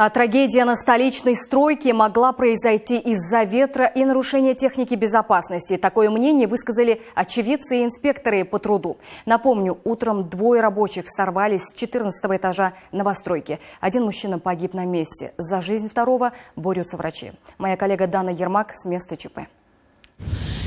А трагедия на столичной стройке могла произойти из-за ветра и нарушения техники безопасности. Такое мнение высказали очевидцы и инспекторы по труду. Напомню, утром двое рабочих сорвались с 14-го этажа новостройки. Один мужчина погиб на месте. За жизнь второго борются врачи. Моя коллега Дана Ермак с места ЧП.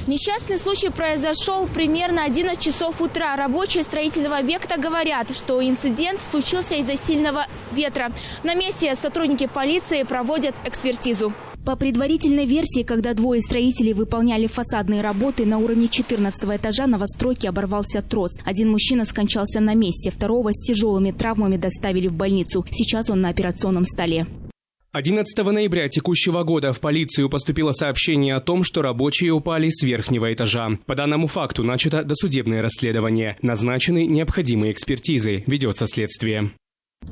Несчастный случай произошел примерно 11 часов утра. Рабочие строительного объекта говорят, что инцидент случился из-за сильного ветра. На месте сотрудники полиции проводят экспертизу. По предварительной версии, когда двое строителей выполняли фасадные работы, на уровне 14-го этажа новостройки оборвался трос. Один мужчина скончался на месте, второго с тяжелыми травмами доставили в больницу. Сейчас он на операционном столе. 11 ноября текущего года в полицию поступило сообщение о том, что рабочие упали с верхнего этажа. По данному факту начато досудебное расследование. Назначены необходимые экспертизы. Ведется следствие.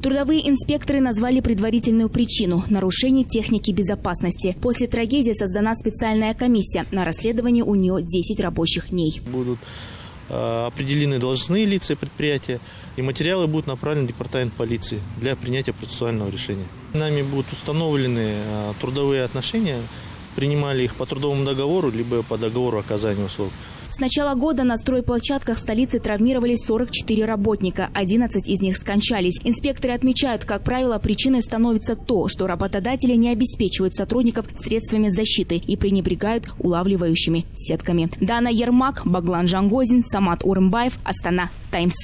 Трудовые инспекторы назвали предварительную причину – нарушение техники безопасности. После трагедии создана специальная комиссия. На расследовании у нее 10 рабочих дней. Будут определены должностные лица предприятия, и материалы будут направлены в департамент полиции для принятия процессуального решения. Нами будут установлены трудовые отношения, принимали их по трудовому договору, либо по договору оказания услуг. С начала года на стройплощадках столицы травмировались 44 работника, 11 из них скончались. Инспекторы отмечают, как правило, причиной становится то, что работодатели не обеспечивают сотрудников средствами защиты и пренебрегают улавливающими сетками. Дана Ермак, Баглан Жангозин, Самат Урымбаев, Астана Таймс.